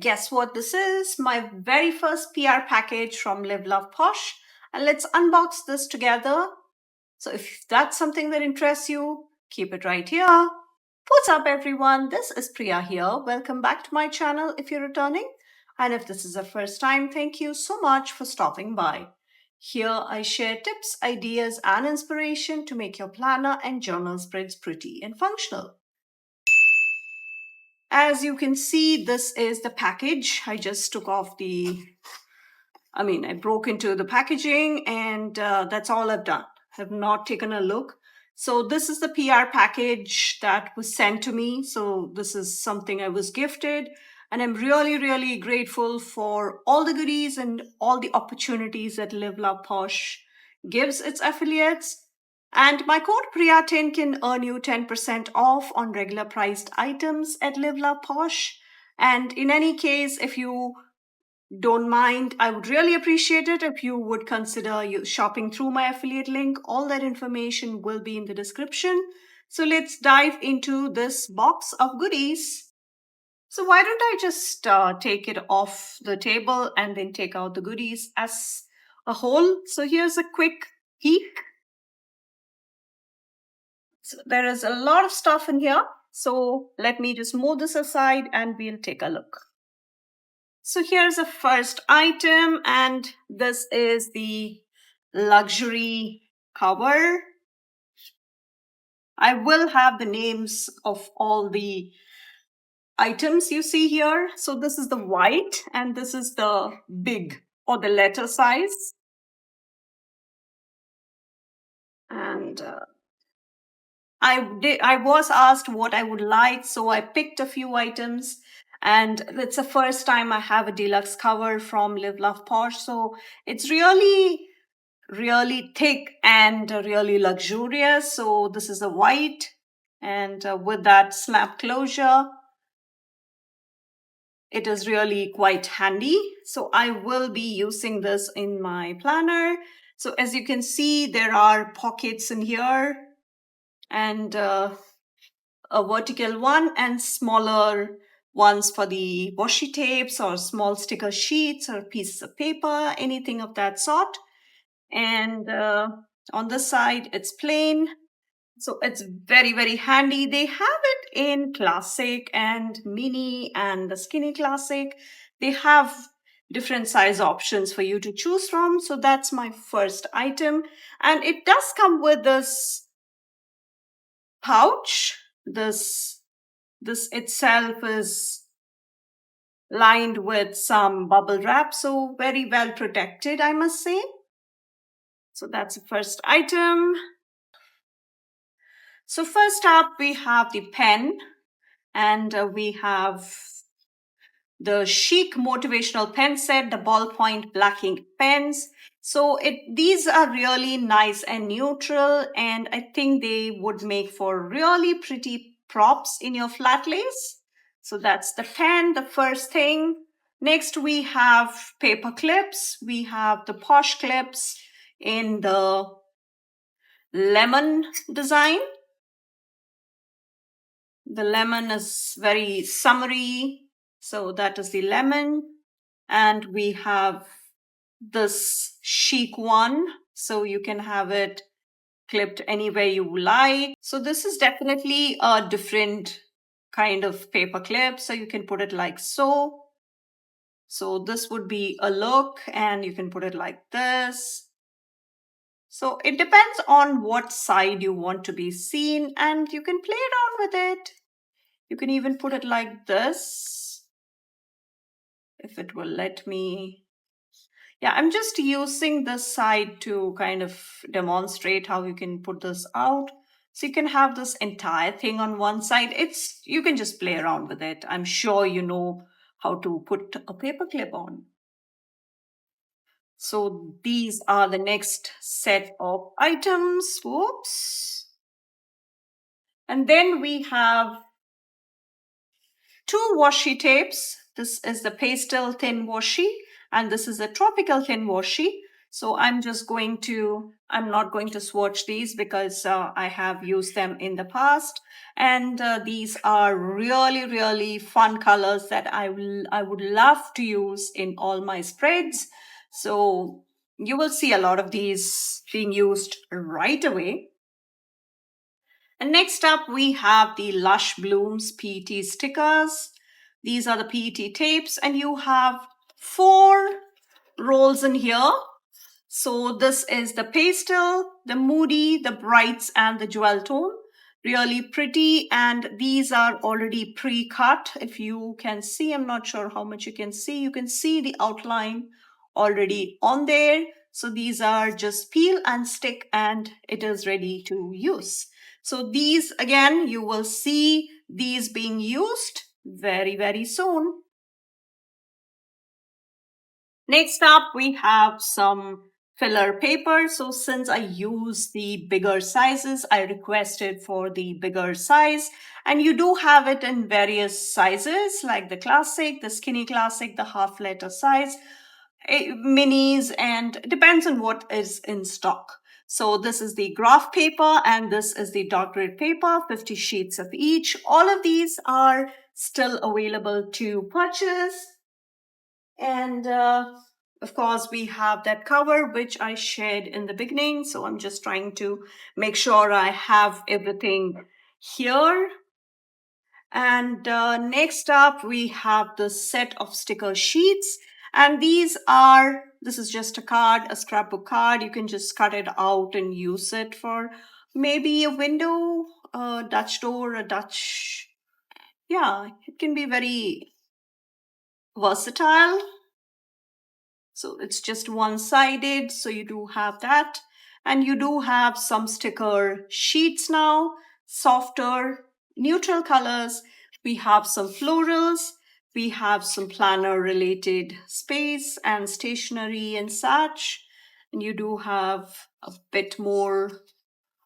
guess what this is? My very first PR package from Live Love Posh. And let's unbox this together. So if that's something that interests you, keep it right here. What's up everyone? This is Priya here. Welcome back to my channel if you're returning. And if this is the first time, thank you so much for stopping by. Here I share tips, ideas, and inspiration to make your planner and journal spreads pretty and functional. As you can see, this is the package. I just took off I broke into the packaging and that's all I've done. Have not taken a look. So this is the PR package that was sent to me. So this is something I was gifted and I'm really, really grateful for all the goodies and all the opportunities that Live Love Posh gives its affiliates. And my code Priya10 can earn you 10% off on regular priced items at Live Love Posh. And in any case, if you don't mind, I would really appreciate it if you would consider shopping through my affiliate link. All that information will be in the description. So let's dive into this box of goodies. So why don't I just take it off the table and then take out the goodies as a whole. So here's a quick peek. So there is a lot of stuff in here. So let me just move this aside and we'll take a look. So here's the first item, and this is the luxury cover. I will have the names of all the items you see here. So this is the white and this is the big or the letter size. And I was asked what I would like, so I picked a few items. And it's the first time I have a deluxe cover from Live Love Posh. So it's really thick and really luxurious. So this is a white and with that snap closure, it is really quite handy. So I will be using this in my planner. So as you can see, there are pockets in here and a vertical one and smaller ones for the washi tapes or small sticker sheets or pieces of paper, anything of that sort. And on the side, it's plain. So it's very, very handy. They have it in classic and mini and the skinny classic. They have different size options for you to choose from. So that's my first item. And it does come with this pouch. This itself is lined with some bubble wrap. So very well protected, I must say. So that's the first item. So first up, we have the pen and we have the Chic Motivational Pen Set, the ballpoint black ink pens. So these are really nice and neutral, and I think they would make for really pretty props in your flat lace. So that's the pen, the first thing. Next, we have paper clips. We have the Posh clips in the lemon design. The lemon is very summery, so that is the lemon. And we have this chic one, so you can have it clipped anywhere you like. So this is definitely a different kind of paper clip, so you can put it like so. So this would be a look, and you can put it like this. So it depends on what side you want to be seen, and you can play around with it. You can even put it like this, if it will let me. Yeah, I'm just using this side to kind of demonstrate how you can put this out. So you can have this entire thing on one side. You can just play around with it. I'm sure you know how to put a paper clip on. So these are the next set of items. Whoops. And then we have two washi tapes. This is the pastel thin washi and this is a tropical thin washi. So I'm not going to swatch these because I have used them in the past. And these are really, really fun colors that I would love to use in all my spreads. So you will see a lot of these being used right away. And next up, we have the Lush Blooms PET stickers. These are the PET tapes, and you have 4 rolls in here. So this is the pastel, the moody, the brights, and the jewel tone. Really pretty, and these are already pre-cut. If you can see, I'm not sure how much you can see. You can see the outline already on there. So these are just peel and stick, and it is ready to use. So these, again, you will see these being used very, very soon. Next up, we have some filler paper. So since I use the bigger sizes, I requested for the bigger size. And you do have it in various sizes, like the classic, the skinny classic, the half letter size, minis, and it depends on what is in stock. So this is the graph paper and this is the dot grid paper, 50 sheets of each. All of these are still available to purchase. And of course, we have that cover, which I shared in the beginning. So I'm just trying to make sure I have everything here. And next up, we have the set of sticker sheets. And this is just a card, a scrapbook card. You can just cut it out and use it for maybe a window, a Dutch door, a Dutch. Yeah, it can be very versatile. So it's just one-sided, so you do have that. And you do have some sticker sheets now, softer, neutral colors. We have some florals. We have some planner-related space and stationery and such. And you do have a bit more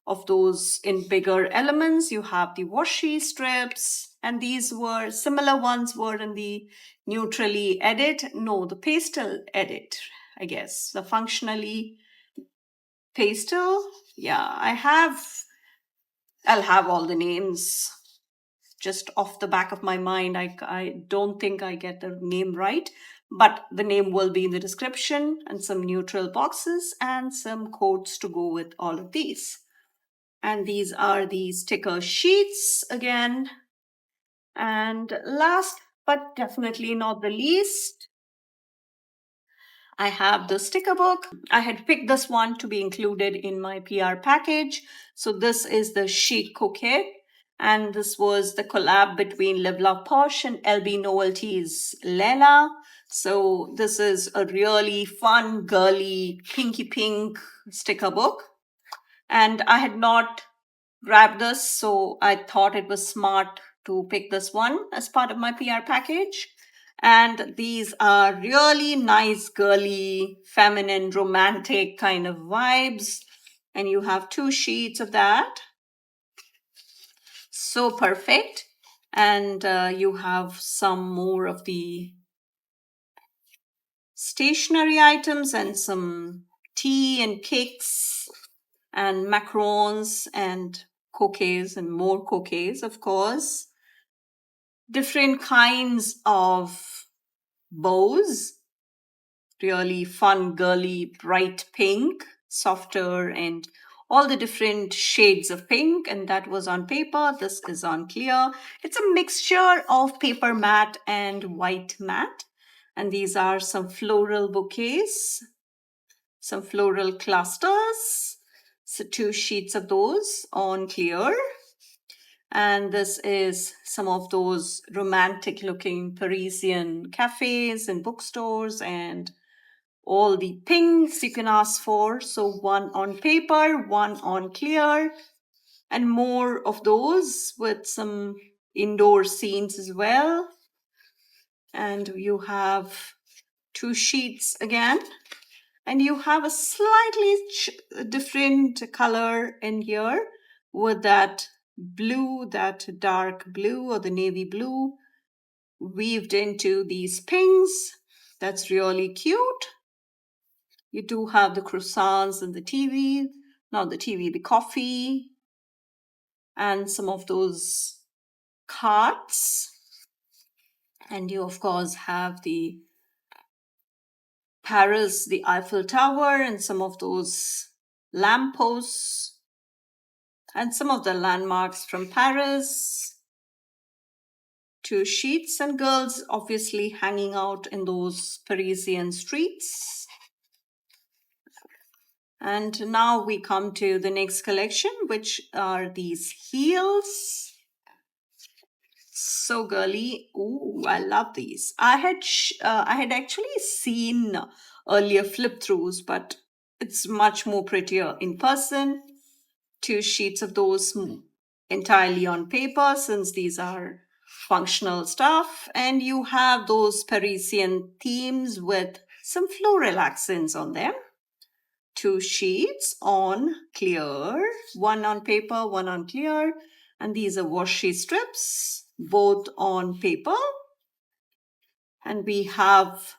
of those in bigger elements. You have the washi strips, and these were similar ones were in the neutrally edit. No, the pastel edit, I guess. The functionally pastel. Yeah, I'll have all the names just off the back of my mind. I don't think I get the name right, but the name will be in the description and some neutral boxes and some codes to go with all of these. And these are the sticker sheets again. And last but definitely not the least, I have the sticker book. I had picked this one to be included in my PR package. So this is the sheet coquette. And this was the collab between Live Love Posh and LB Novelties Lela. So this is a really fun, girly, pinky pink sticker book. And I had not grabbed this, so I thought it was smart to pick this one as part of my PR package. And these are really nice, girly, feminine, romantic kind of vibes. And you have 2 sheets of that. So perfect. And you have some more of the stationery items and some tea and cakes and macarons and cookies and more cookies, of course. Different kinds of bows, really fun, girly, bright pink, softer, and all the different shades of pink. And that was on paper. This is on clear. It's a mixture of paper matte and white matte. And these are some floral bouquets, some floral clusters. So 2 sheets of those on clear. And this is some of those romantic looking Parisian cafes and bookstores and all the pinks you can ask for. So one on paper, one on clear, and more of those with some indoor scenes as well. And you have 2 sheets again. And you have a slightly different color in here with that blue, that dark blue or the navy blue weaved into these pinks. That's really cute. You do have the croissants and the TV. Not the TV, the coffee, and some of those carts. And you, of course, have the Paris, the Eiffel Tower, and some of those lampposts, and some of the landmarks from Paris. Two sheets and girls obviously hanging out in those Parisian streets. And now we come to the next collection, which are these heels. So girly. Ooh, I love these. I had actually seen earlier flip throughs, but it's much more prettier in person. Two sheets of those entirely on paper, since these are functional stuff, and you have those Parisian themes with some floral accents on them. Two sheets on clear, one on paper, one on clear, and these are washi strips, both on paper. And we have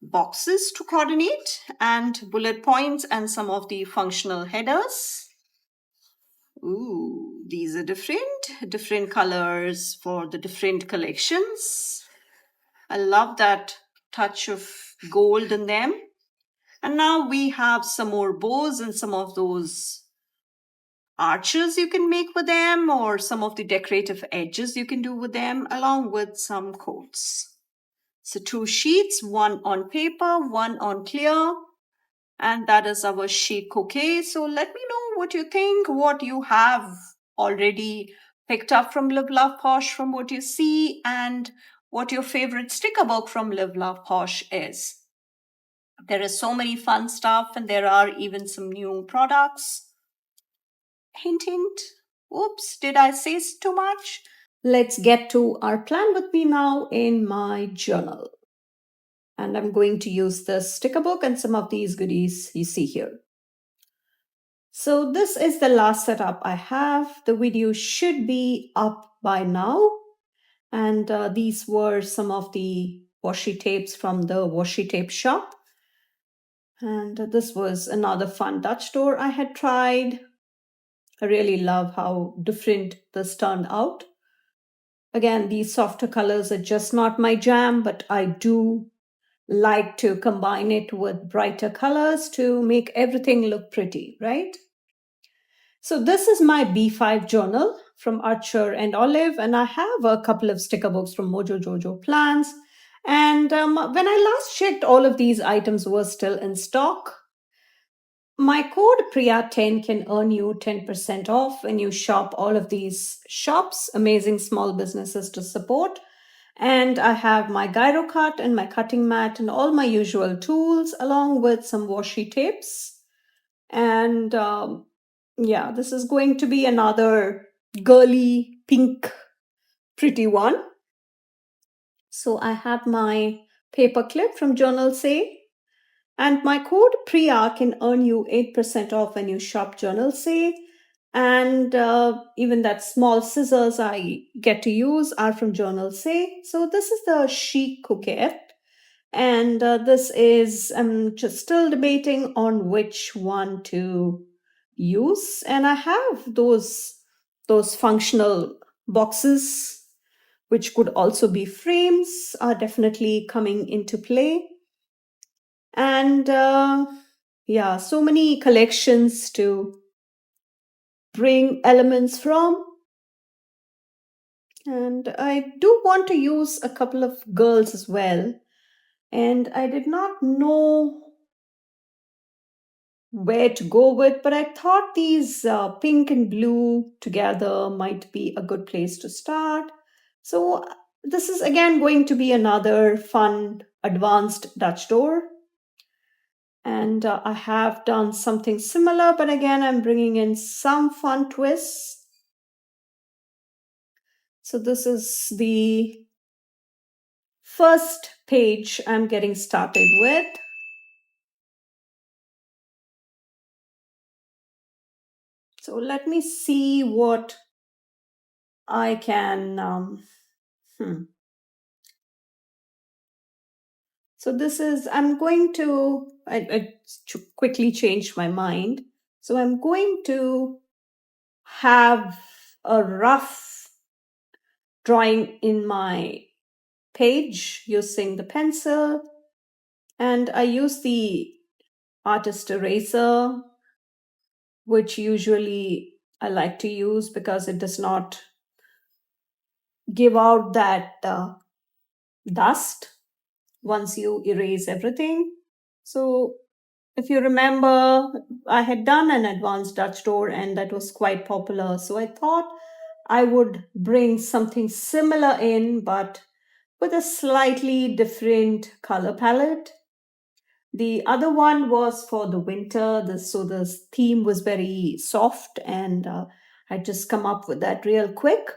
boxes to coordinate and bullet points and some of the functional headers. Ooh, these are different colors for the different collections. I love that touch of gold in them. And now we have some more bows and some of those arches you can make with them, or some of the decorative edges you can do with them, along with some quotes. So two sheets, one on paper, one on clear, and that is our sheet bouquet. So let me know what you think, what you have already picked up from Live Love Posh from what you see, and what your favorite sticker book from Live Love Posh is. There is so many fun stuff, and there are even some new products. Hint, hint. Oops, did I say too much? Let's get to our plan with me now in my journal. And I'm going to use the sticker book and some of these goodies you see here. So this is the last setup I have. The video should be up by now. And these were some of the washi tapes from the washi tape shop. And this was another fun Dutch door I had tried. I really love how different this turned out. Again, these softer colors are just not my jam, but I do like to combine it with brighter colors to make everything look pretty, right? So this is my B5 journal from Archer and Olive, and I have a couple of sticker books from Mojo Jojo Plans. And when I last checked, all of these items were still in stock. My code Priya10 can earn you 10% off when you shop all of these shops, amazing small businesses to support. And I have my gyro cut and my cutting mat and all my usual tools, along with some washi tapes. And yeah, this is going to be another girly pink pretty one. So I have my paper clip from Journal Say. And my code Priya can earn you 8% off when you shop Journal Say. And even that small scissors I get to use are from Journal Say. So this is the chic coquette. And this is, I'm just still debating on which one to use. And I have those functional boxes, which could also be frames, are definitely coming into play. And yeah, so many collections to bring elements from. And I do want to use a couple of girls as well. And I did not know where to go with, but I thought these pink and blue together might be a good place to start. So this is again going to be another fun advanced Dutch door. And I have done something similar, but again, I'm bringing in some fun twists. So this is the first page I'm getting started with. So let me see what I can. So So this is, I'm going to, quickly changed my mind. So I'm going to have a rough drawing in my page using the pencil. And I use the artist eraser, which usually I like to use because it does not give out that dust once you erase everything. So if you remember, I had done an advanced Dutch door and that was quite popular. So I thought I would bring something similar in, but with a slightly different color palette. The other one was for the winter. So the theme was very soft, and I just come up with that real quick.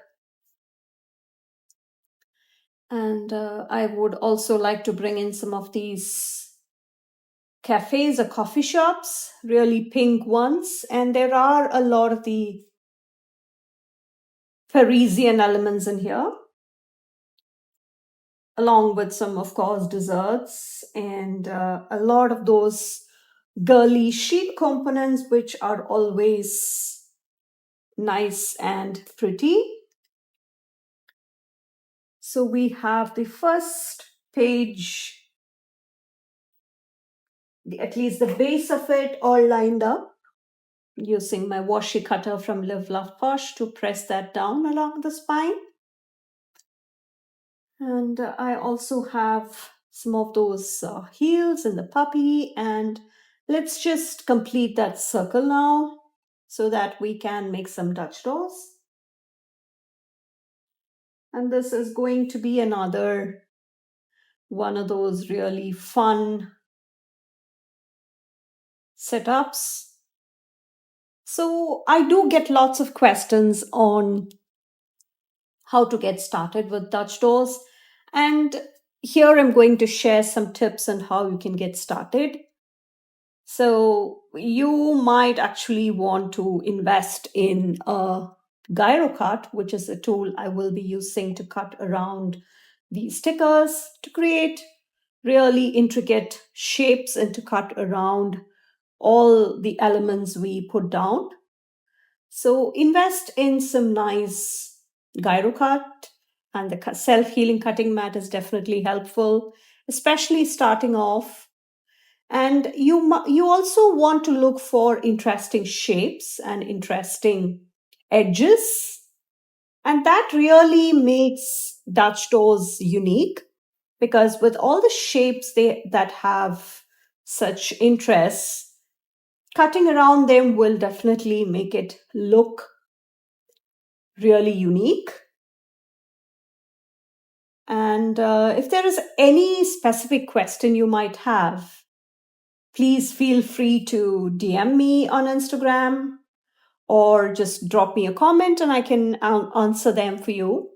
And I would also like to bring in some of these cafes or coffee shops, really pink ones. And there are a lot of the Parisian elements in here, along with some, of course, desserts and a lot of those girly sheet components, which are always nice and pretty. So we have the first page, at least the base of it, all lined up, using my washi cutter from Live Love Posh to press that down along the spine. And I also have some of those heels and the puppy. And let's just complete that circle now so that we can make some Dutch doors. And this is going to be another one of those really fun setups. So I do get lots of questions on how to get started with Dutch doors. And here I'm going to share some tips on how you can get started. So you might actually want to invest in a gyro cut, which is a tool I will be using to cut around the stickers to create really intricate shapes and to cut around all the elements we put down. So invest in some nice gyro cut, and the self-healing cutting mat is definitely helpful, especially starting off. And you also want to look for interesting shapes and interesting edges, and that really makes Dutch doors unique, because with all the shapes that have such interests, cutting around them will definitely make it look really unique. And if there is any specific question you might have, please feel free to DM me on Instagram or just drop me a comment and I can answer them for you.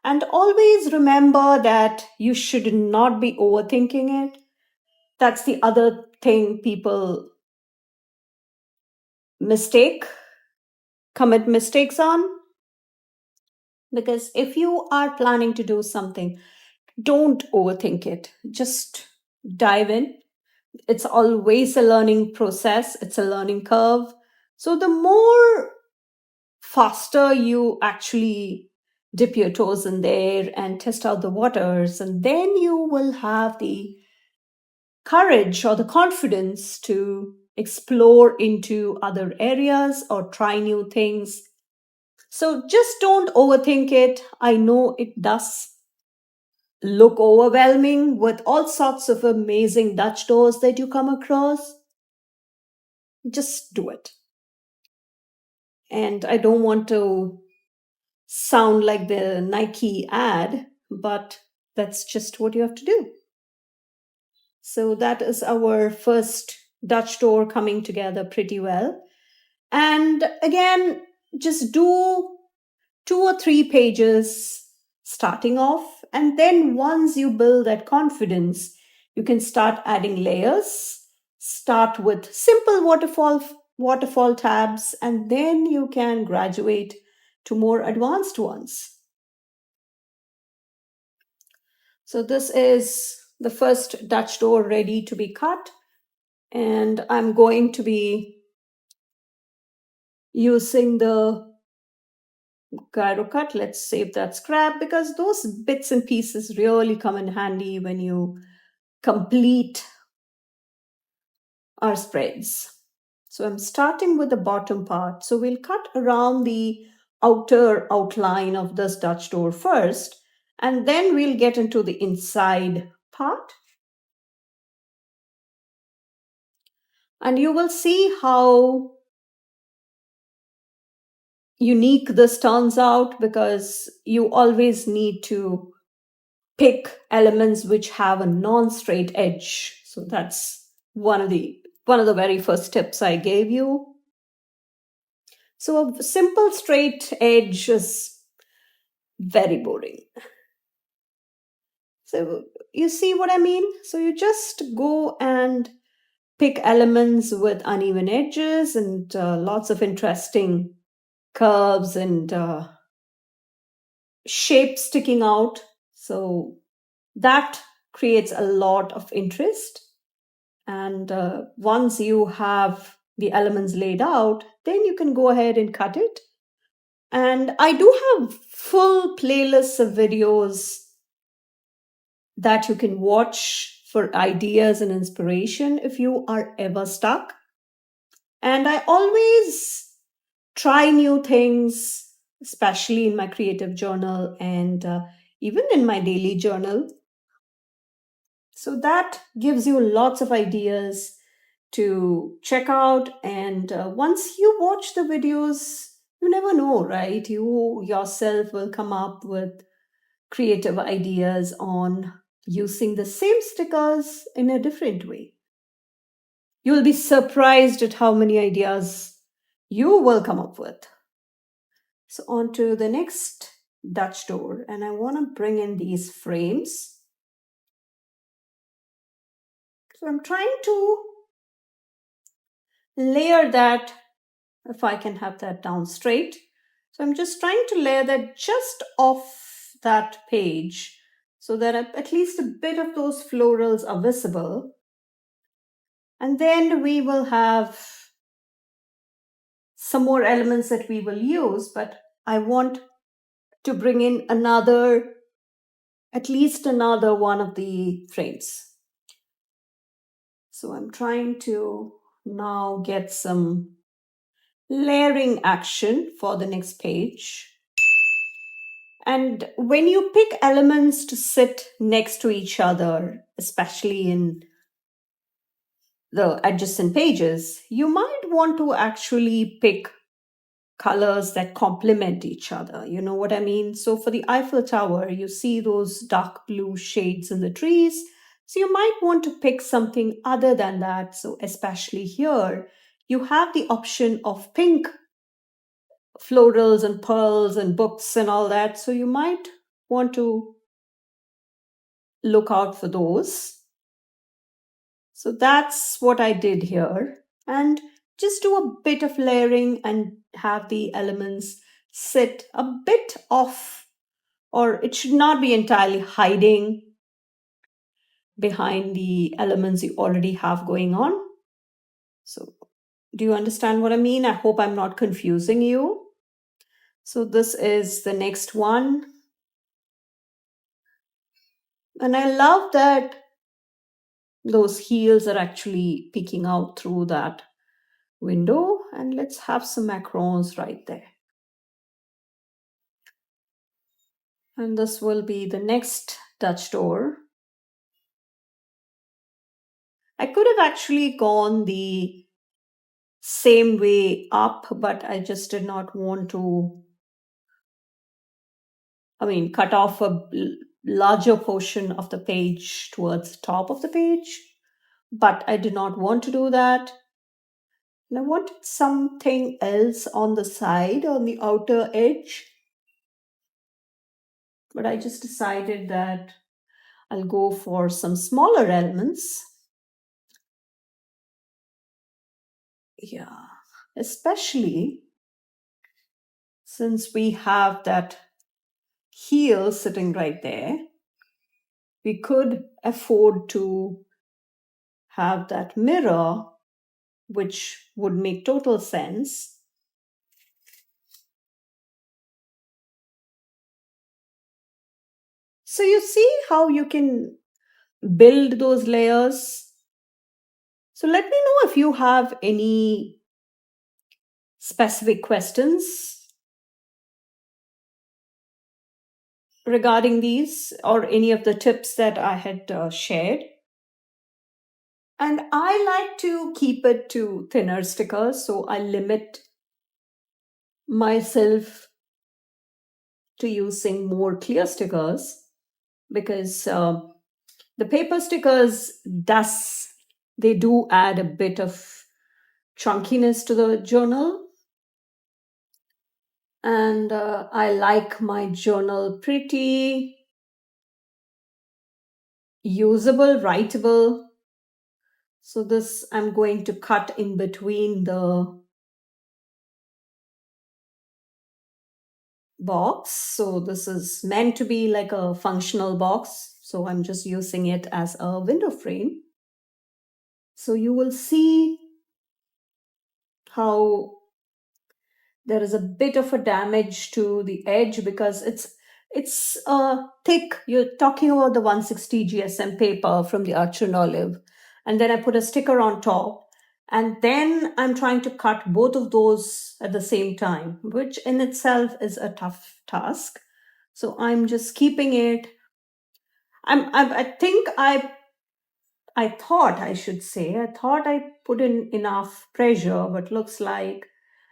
And always remember that you should not be overthinking it. That's the other thing people mistake, commit mistakes on. Because if you are planning to do something, don't overthink it. Just dive in. It's always a learning process, it's a learning curve. So the more faster you actually dip your toes in there and test out the waters, and then you will have the courage or the confidence to explore into other areas or try new things. So just don't overthink it. I know it does look overwhelming with all sorts of amazing Dutch doors that you come across. Just do it. And I don't want to sound like the Nike ad, but that's just what you have to do. So that is our first Dutch door coming together pretty well. And again, just do 2 or 3 pages starting off. And then once you build that confidence, you can start adding layers. Start with simple waterfall tabs, and then you can graduate to more advanced ones. So this is the first Dutch door ready to be cut, and I'm going to be using the gyro cut. Let's save that scrap because those bits and pieces really come in handy when you complete our spreads. So I'm starting with the bottom part. So we'll cut around the outer outline of this Dutch door first, and then we'll get into the inside part. And you will see how unique this turns out because you always need to pick elements which have a non-straight edge. So that's one of the very first tips I gave you. So a simple straight edge is very boring. So you see what I mean? So you just go and pick elements with uneven edges and lots of interesting curves and shapes sticking out. So that creates a lot of interest. And once you have the elements laid out, then you can go ahead and cut it. And I do have full playlists of videos that you can watch for ideas and inspiration if you are ever stuck. And I always try new things, especially in my creative journal and even in my daily journal. So that gives you lots of ideas to check out. And once you watch the videos, you never know, right? You yourself will come up with creative ideas on using the same stickers in a different way. You'll be surprised at how many ideas you will come up with. So, on to the next Dutch door, and I want to bring in these frames. So, I'm trying to layer that, if I can have that down straight. So, I'm just trying to layer that just off that page so that at least a bit of those florals are visible. And then we will have some more elements that we will use, but I want to bring in at least another one of the frames. So I'm trying to now get some layering action for the next page. And when you pick elements to sit next to each other, especially in the adjacent pages, you might want to actually pick colors that complement each other. You know what I mean? So for the Eiffel Tower, you see those dark blue shades in the trees. So you might want to pick something other than that. So especially here, you have the option of pink florals and pearls and books and all that. So you might want to look out for those. So that's what I did here. And just do a bit of layering and have the elements sit a bit off, or it should not be entirely hiding behind the elements you already have going on. So, do you understand what I mean? I hope I'm not confusing you. So, this is the next one. And I love that those heels are actually peeking out through that window. And let's have some macarons right there. And this will be the next Dutch door. I could have actually gone the same way up, but I just did not want to, cut off a larger portion of the page towards the top of the page. But I did not want to do that. And I wanted something else on the side, on the outer edge. But I just decided that I'll go for some smaller elements. Yeah, especially since we have that heel sitting right there. we could afford to have that mirror, which would make total sense. So you see how you can build those layers. So let me know if you have any specific questions regarding these or any of the tips that I had shared. And I like to keep it to thinner stickers, so I limit myself to using more clear stickers because the paper stickers does they do add a bit of chunkiness to the journal, and I like my journal pretty usable, writable. So this I'm going to cut in between the box. So this is meant to be like a functional box. So I'm just using it as a window frame. So you will see how there is a bit of a damage to the edge because it's thick. You're talking about the 160 GSM paper from the Archer Olive, and then I put a sticker on top, and then I'm trying to cut both of those at the same time, which in itself is a tough task. So I'm just keeping it. I think I thought I should say, I thought I put in enough pressure, but looks like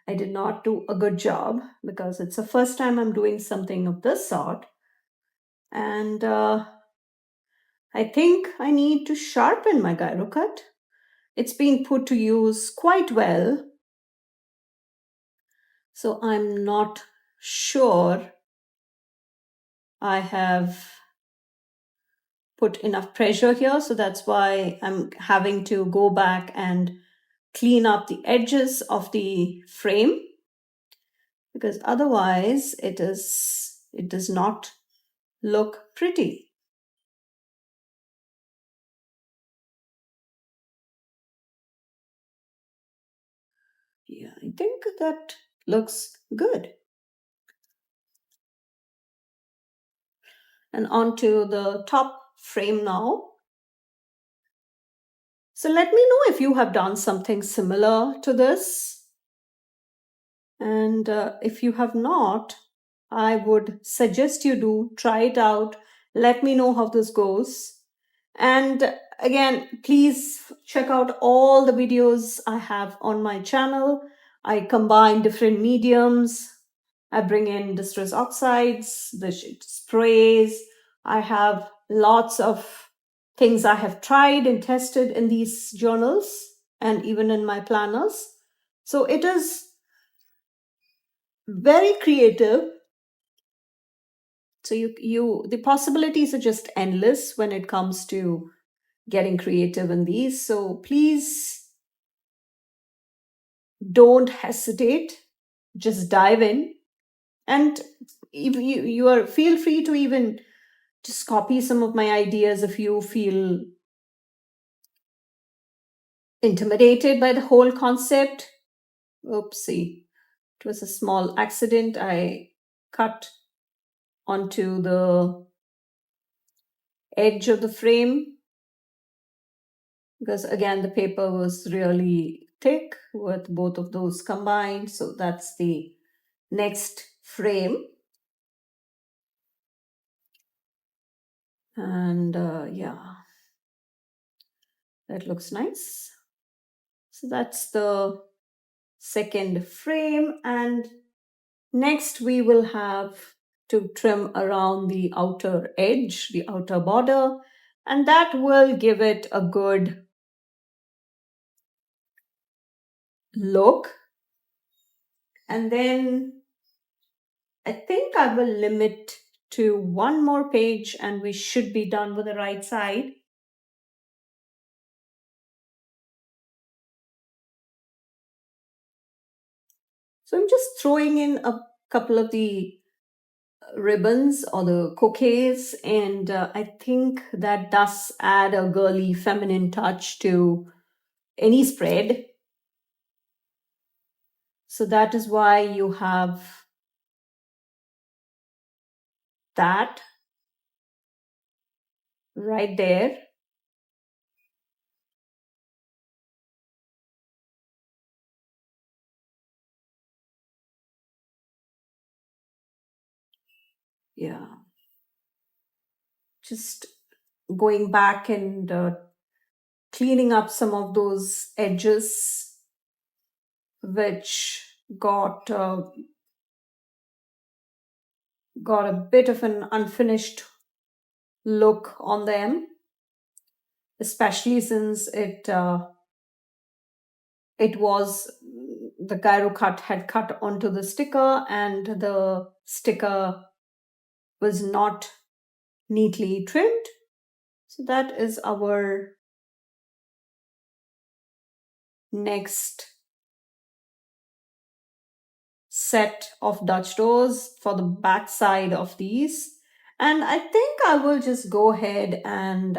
I did not do a good job because it's the first time I'm doing something of this sort. And I think I need to sharpen my gyro cut. It's been put to use quite well, so I'm not sure I have put enough pressure here. So that's why I'm having to go back and clean up the edges of the frame because otherwise it does not look pretty. Yeah, I think that looks good. And onto the top frame now. So let me know if you have done something similar to this. And if you have not, I would suggest you do try it out. Let me know how this goes. And again, please check out all the videos I have on my channel. I combine different mediums. I bring in distress oxides, the sprays. I have lots of things I have tried and tested in these journals and even in my planners. So it is very creative. So you the possibilities are just endless when it comes to getting creative in these. So please don't hesitate. Just dive in. And if you are feel free to even just copy some of my ideas if you feel intimidated by the whole concept. Oopsie. It was a small accident. I cut onto the edge of the frame because again the paper was really thick with both of those combined. So that's the next frame. And yeah, that looks nice. So that's the second frame. And next we will have to trim around the outer edge, the outer border, and that will give it a good look. And then I think I will limit to one more page and we should be done with the right side. So I'm just throwing in a couple of the ribbons or the bouquets, and I think that does add a girly feminine touch to any spread. So that is why you have that right there. Yeah, just going back and cleaning up some of those edges which got a bit of an unfinished look on them, especially since it was the gyro cut had cut onto the sticker and the sticker was not neatly trimmed. So that is our next set of Dutch doors for the back side of these. And I think I will just go ahead and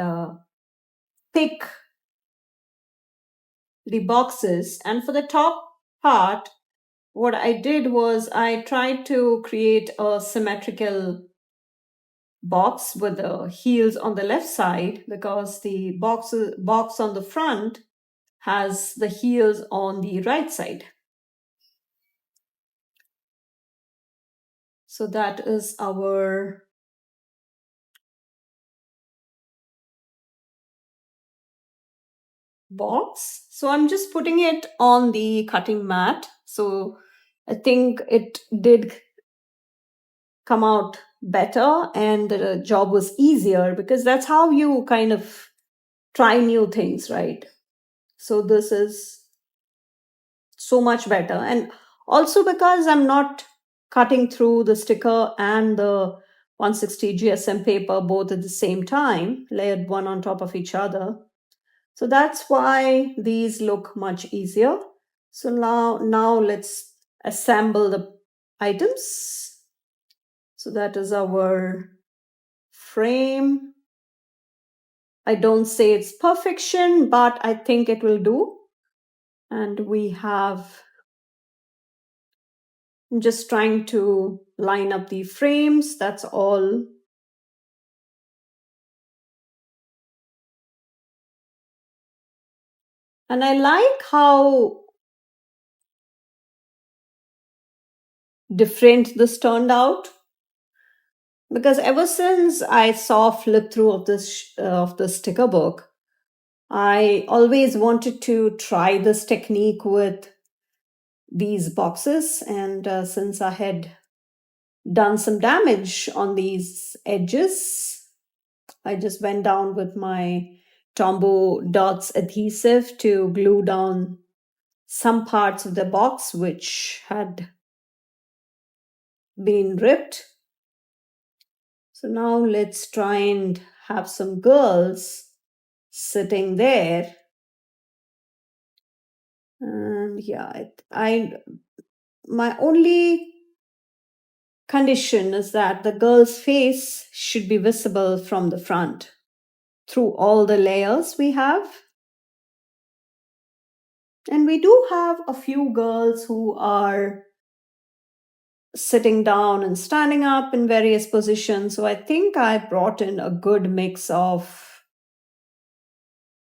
pick the boxes. And for the top part, what I did was I tried to create a symmetrical box with the heels on the left side because the box on the front has the heels on the right side. So that is our box. So I'm just putting it on the cutting mat. So I think it did come out better and the job was easier because that's how you kind of try new things, right? So this is so much better. And also because I'm not cutting through the sticker and the 160 GSM paper both at the same time, layered one on top of each other. So that's why these look much easier. So now let's assemble the items. So that is our frame. I don't say it's perfection, but I think it will do. And we have, I'm just trying to line up the frames. That's all. And I like how different this turned out because ever since I saw flip through of of the sticker book, I always wanted to try this technique with these boxes, and since I had done some damage on these edges, I just went down with my Tombow Dots adhesive to glue down some parts of the box which had been ripped. So now let's try and have some girls sitting there. And yeah, I my only condition is that the girl's face should be visible from the front through all the layers we have. And we do have a few girls who are sitting down and standing up in various positions. So I think I brought in a good mix of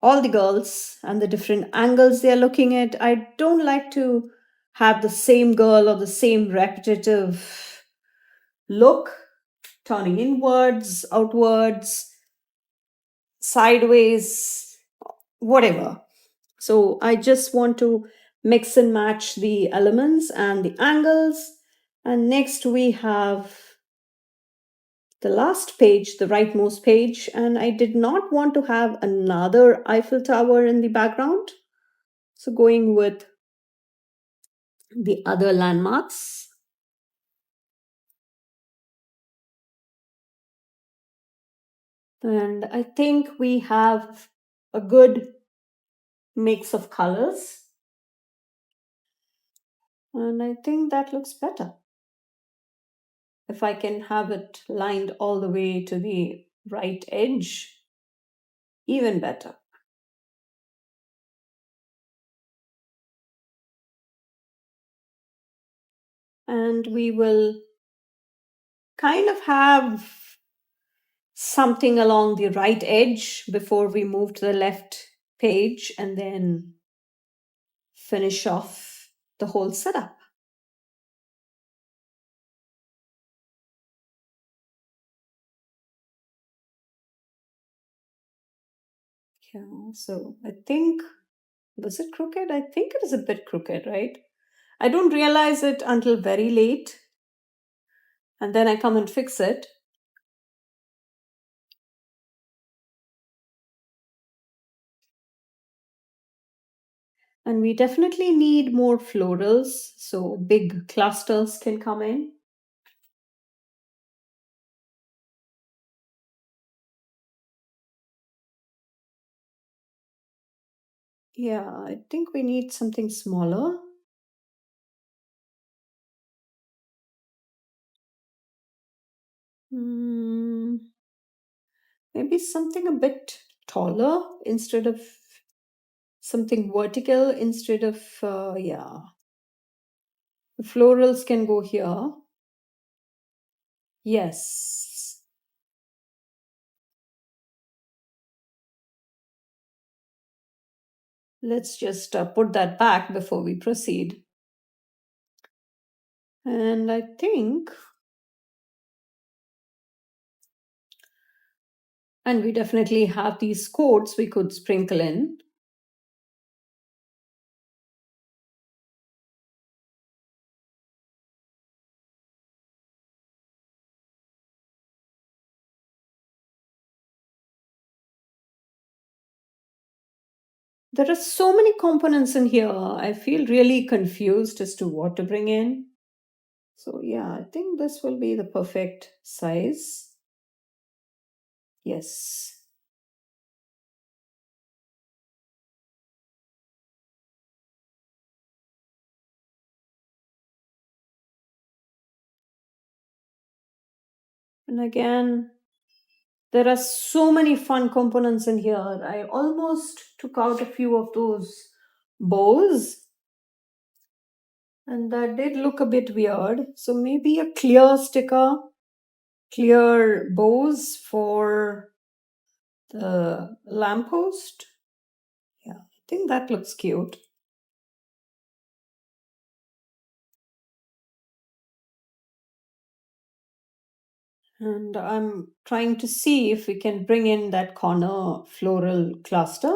all the girls and the different angles they're looking at. I don't like to have the same girl or the same repetitive look, turning inwards, outwards, sideways, whatever. So I just want to mix and match the elements and the angles. And next we have the last page, the rightmost page, and I did not want to have another Eiffel Tower in the background. So going with the other landmarks. And I think we have a good mix of colors. And I think that looks better. If I can have it lined all the way to the right edge, even better. And we will kind of have something along the right edge before we move to the left page and then finish off the whole setup. Yeah, so I think, was it crooked? I think it is a bit crooked, right? I don't realize it until very late, and then I come and fix it. And we definitely need more florals so big clusters can come in. Yeah, I think we need something smaller. Hmm, maybe something a bit taller instead of something vertical instead of, yeah. The florals can go here. Yes. Let's just put that back before we proceed. And I think, and we definitely have these quotes we could sprinkle in. There are so many components in here. I feel really confused as to what to bring in. So, yeah, I think this will be the perfect size. Yes. And again, there are so many fun components in here. I almost took out a few of those bows, and that did look a bit weird. So, maybe a clear sticker, clear bows for the lamppost. Yeah, I think that looks cute. And I'm trying to see if we can bring in that corner floral cluster.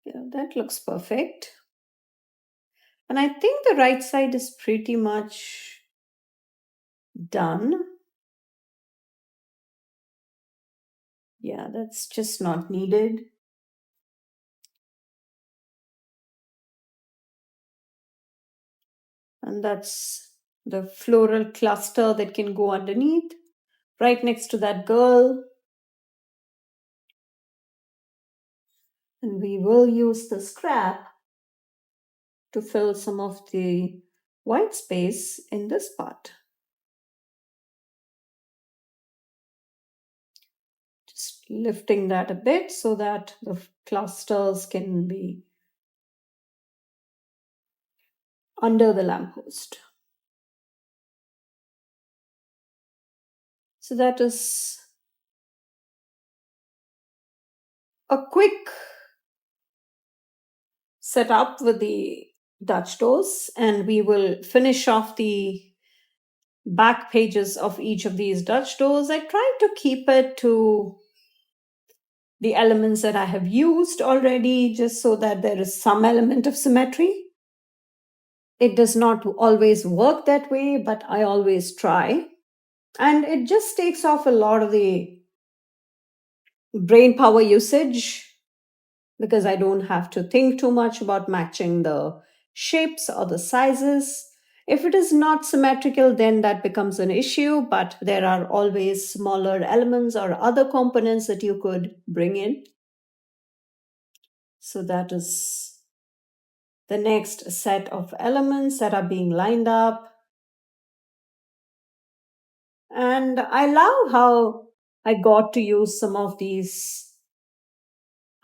Yeah, that looks perfect. And I think the right side is pretty much done. Yeah, that's just not needed. And that's the floral cluster that can go underneath, right next to that girl. And we will use the scrap to fill some of the white space in this part. Just lifting that a bit so that the clusters can be under the lamppost. So that is a quick setup with the Dutch doors, and we will finish off the back pages of each of these Dutch doors. I tried to keep it to the elements that I have used already, just so that there is some element of symmetry. It does not always work that way, but I always try. And it just takes off a lot of the brain power usage because I don't have to think too much about matching the shapes or the sizes. If it is not symmetrical, then that becomes an issue, but there are always smaller elements or other components that you could bring in. So that is the next set of elements that are being lined up. And I love how I got to use some of these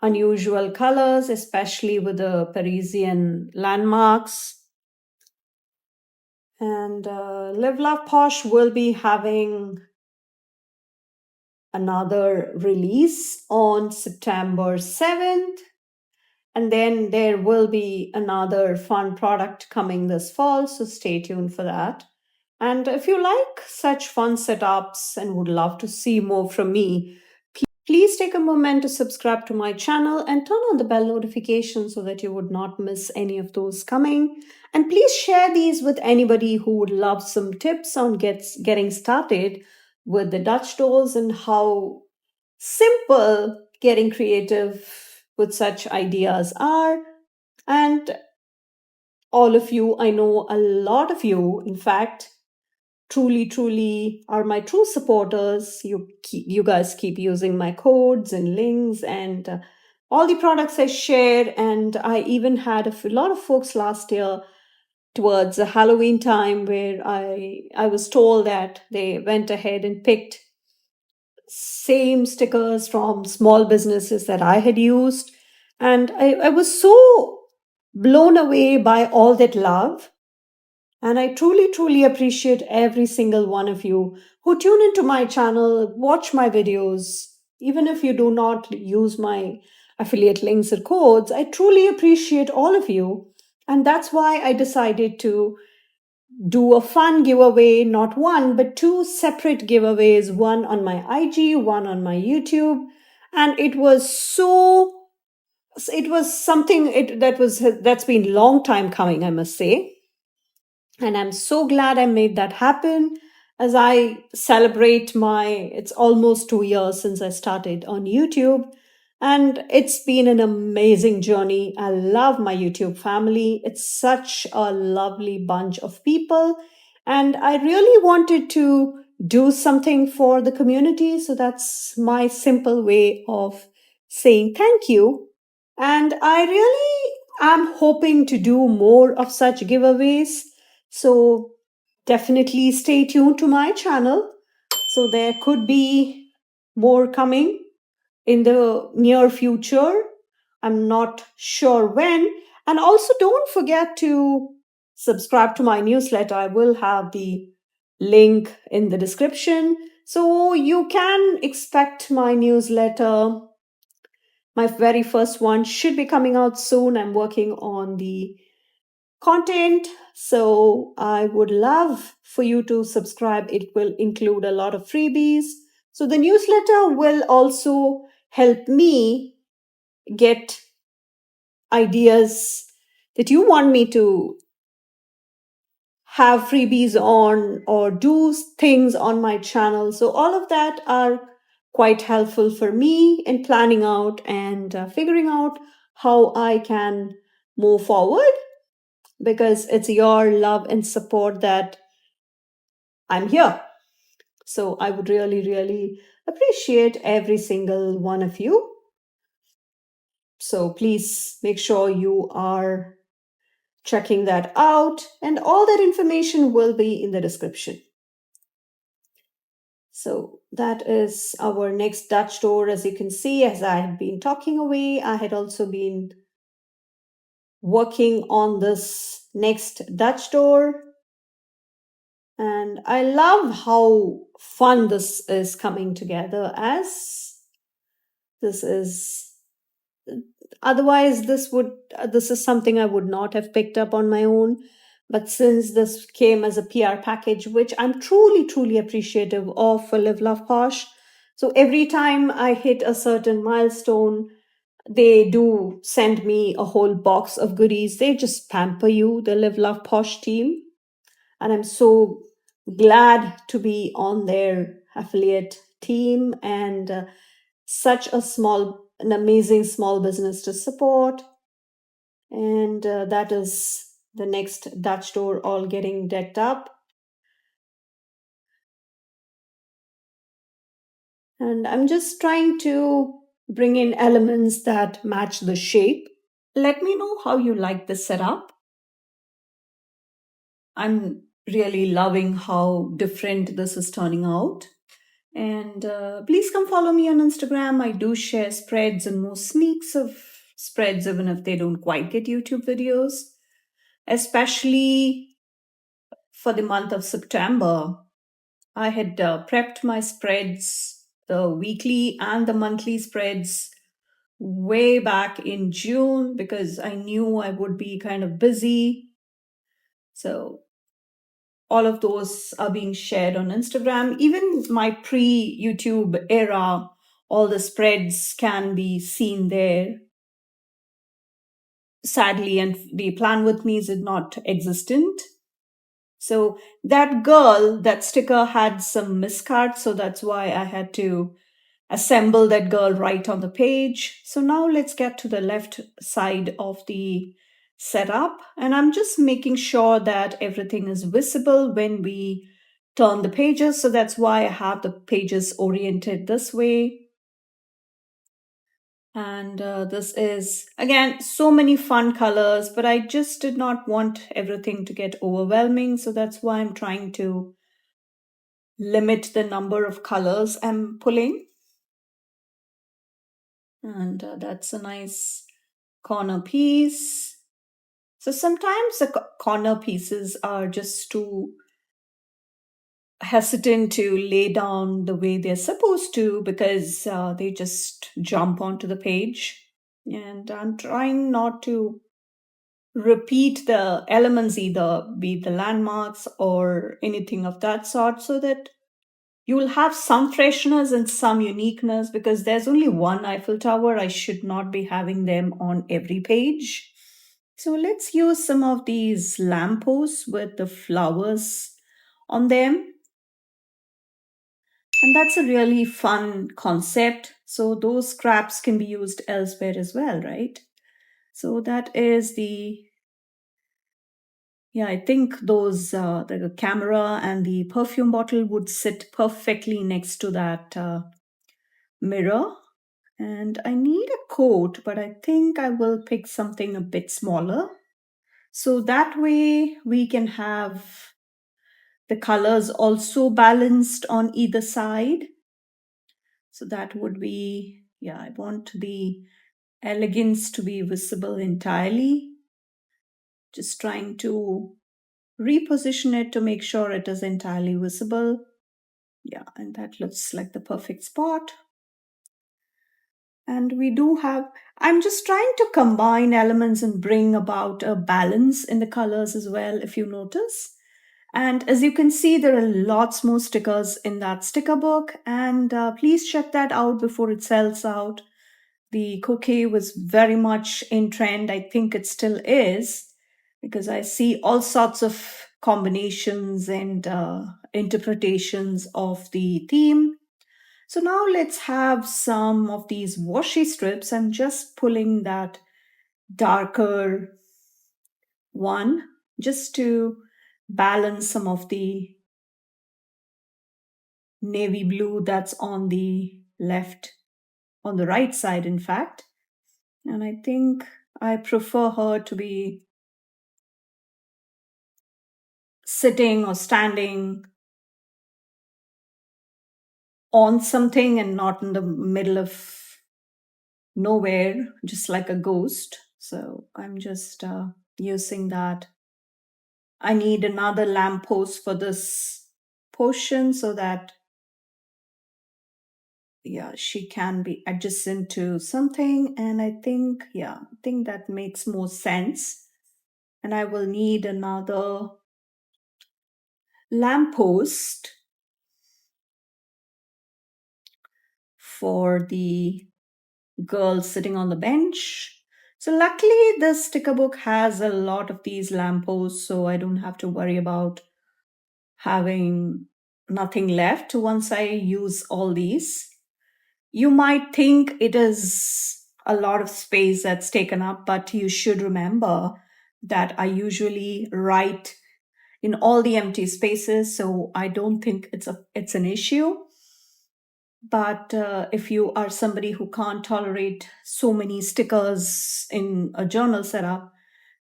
unusual colors, especially with the Parisian landmarks. And Live Love Posh will be having another release on September 7th. And then there will be another fun product coming this fall, so stay tuned for that. And if you like such fun setups and would love to see more from me, please take a moment to subscribe to my channel and turn on the bell notification so that you would not miss any of those coming. And please share these with anybody who would love some tips on getting started with the Dutch dolls and how simple getting creative with such ideas are. And all of you, I know a lot of you, in fact, truly are my true supporters. You guys keep using my codes and links and all the products I share. And I even had lot of folks last year towards the Halloween time where I was told that they went ahead and picked same stickers from small businesses that I had used. And I was so blown away by all that love. And I truly appreciate every single one of you who tune into my channel, watch my videos, even if you do not use my affiliate links or codes. I truly appreciate all of you. And that's why I decided to do a fun giveaway, not one, but two separate giveaways, one on my IG, one on my YouTube. And it was something that's been long time coming, I must say. And I'm so glad I made that happen as I celebrate it's almost 2 years since I started on YouTube. And it's been an amazing journey. I love my YouTube family. It's such a lovely bunch of people. And I really wanted to do something for the community. So that's my simple way of saying thank you. And I really am hoping to do more of such giveaways. So definitely stay tuned to my channel. So there could be more coming in the near future. I'm not sure when. And also don't forget to subscribe to my newsletter. I will have the link in the description. So you can expect my newsletter. My very first one should be coming out soon. I'm working on the content. So I would love for you to subscribe. It will include a lot of freebies. So the newsletter will also help me get ideas that you want me to have freebies on or do things on my channel. So all of that are quite helpful for me in planning out and figuring out how I can move forward, because it's your love and support that I'm here. So I would really appreciate every single one of you. So please make sure you are checking that out, and all that information will be in the description. So that is our next Dutch door. As you can see, as I had been talking away, I had also been working on this next Dutch door. And I love how fun this is coming together, as this is otherwise this is something I would not have picked up on my own. But since this came as a PR package, which I'm truly appreciative of for Live Love Posh, so every time I hit a certain milestone, they do send me a whole box of goodies. They just pamper you, the Live Love Posh team. And I'm so glad to be on their affiliate team, and such an amazing small business to support. And that is the next Dutch door all getting decked up. And I'm just trying to bring in elements that match the shape. Let me know how you like this setup. I'm really loving how different this is turning out. And please come follow me on Instagram. I do share spreads and more sneaks of spreads, even if they don't quite get YouTube videos, especially for the month of September. I had prepped my spreads, the weekly and the monthly spreads, way back in June because I knew I would be kind of busy. So all of those are being shared on Instagram. Even my pre YouTube era, all the spreads can be seen there. Sadly, and the plan with me is not existent. So that girl, that sticker had some miscards, so that's why I had to assemble that girl right on the page. So now let's get to the left side of the setup. And I'm just making sure that everything is visible when we turn the pages. So that's why I have the pages oriented this way. And this is, again, so many fun colors, but I just did not want everything to get overwhelming. So that's why I'm trying to limit the number of colors I'm pulling. And that's a nice corner piece. So sometimes the corner pieces are just too hesitant to lay down the way they're supposed to because they just jump onto the page. And I'm trying not to repeat the elements either, be it the landmarks or anything of that sort, so that you will have some freshness and some uniqueness because there's only one Eiffel Tower. I should not be having them on every page. So let's use some of these lampposts with the flowers on them. And that's a really fun concept. So those scraps can be used elsewhere as well, right? So that is the, yeah, I think those, the camera and the perfume bottle would sit perfectly next to that mirror. And I need a coat, but I think I will pick something a bit smaller. So that way we can have the colors also balanced on either side. So that would be, yeah, I want the elegance to be visible entirely. Just trying to reposition it to make sure it is entirely visible. Yeah, and that looks like the perfect spot. And we do have, I'm just trying to combine elements and bring about a balance in the colors as well, if you notice. And as you can see, there are lots more stickers in that sticker book. And please check that out before it sells out. The cookie was very much in trend. I think it still is because I see all sorts of combinations and interpretations of the theme. So now let's have some of these washi strips. I'm just pulling that darker one just to balance some of the navy blue that's on the left, on the right side, in fact. And I think I prefer her to be sitting or standing on something and not in the middle of nowhere, just like a ghost. So I'm just using that. I need another lamppost for this portion so that, yeah, she can be adjacent to something. And I think, yeah, I think that makes more sense. And I will need another lamppost for the girl sitting on the bench. So luckily the sticker book has a lot of these lampposts, so I don't have to worry about having nothing left once I use all these. You might think it is a lot of space that's taken up, but you should remember that I usually write in all the empty spaces, so I don't think it's an issue. But if you are somebody who can't tolerate so many stickers in a journal setup,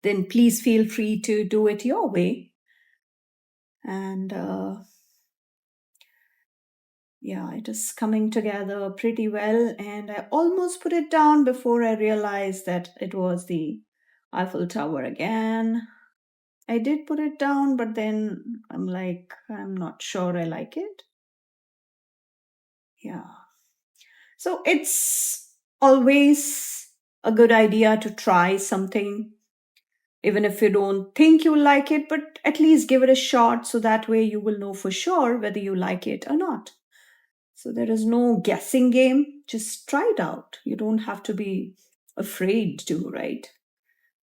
then please feel free to do it your way. And yeah, it is coming together pretty well. And I almost put it down before I realized that it was the Eiffel Tower again. I did put it down, but then I'm like, I'm not sure I like it. Yeah. So it's always a good idea to try something, even if you don't think you'll like it, but at least give it a shot so that way you will know for sure whether you like it or not. So there is no guessing game. Just try it out. You don't have to be afraid to, right?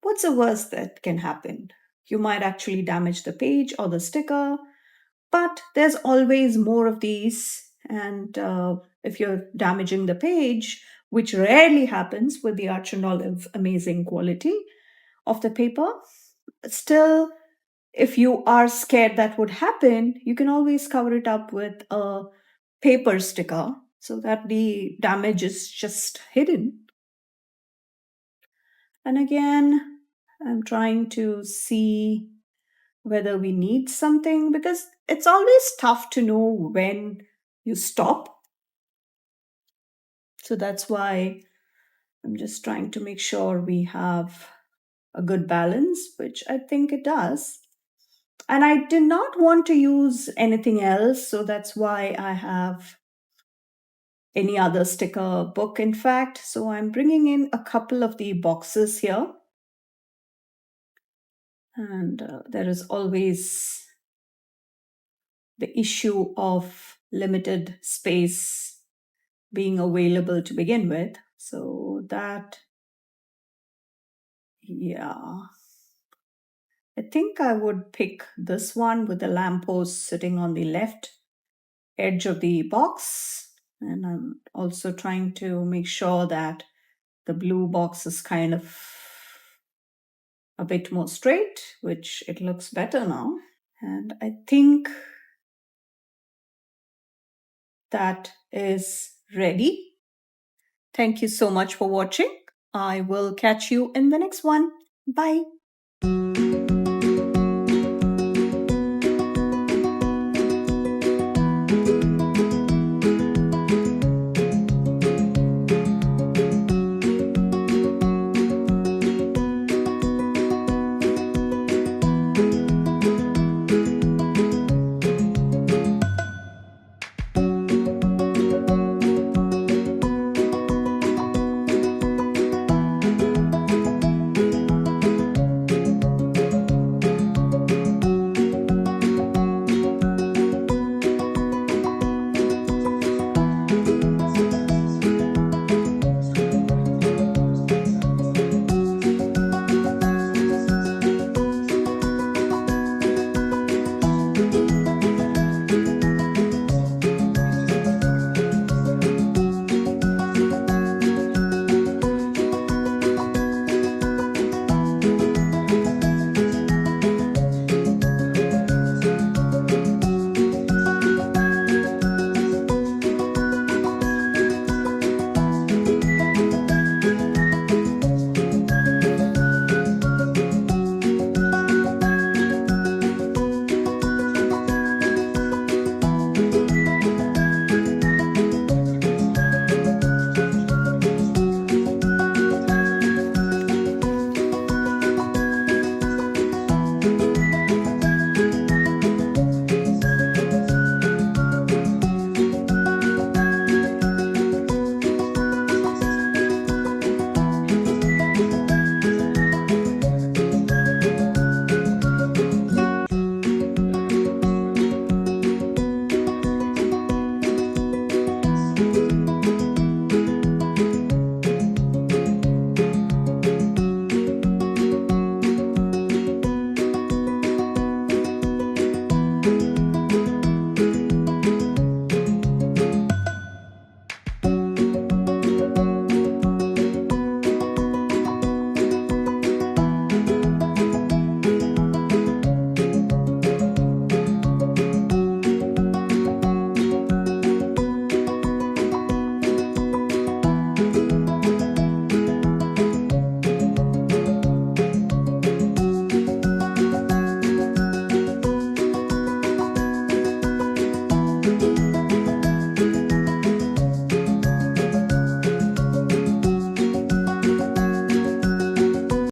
What's the worst that can happen? You might actually damage the page or the sticker, but there's always more of these. And if you're damaging the page, which rarely happens with the Arch and Olive amazing quality of the paper, still, if you are scared that would happen, you can always cover it up with a paper sticker so that the damage is just hidden. And again, I'm trying to see whether we need something because it's always tough to know when you stop. So that's why I'm just trying to make sure we have a good balance, which I think it does. And I did not want to use anything else, so that's why I have any other sticker book, in fact. So I'm bringing in a couple of the boxes here. And there is always the issue of limited space being available to begin with. So that, yeah, I think I would pick this one with the lamppost sitting on the left edge of the box. And I'm also trying to make sure that the blue box is kind of a bit more straight, which it looks better now. And I think that is ready. Thank you so much for watching. I will catch you in the next one. Bye.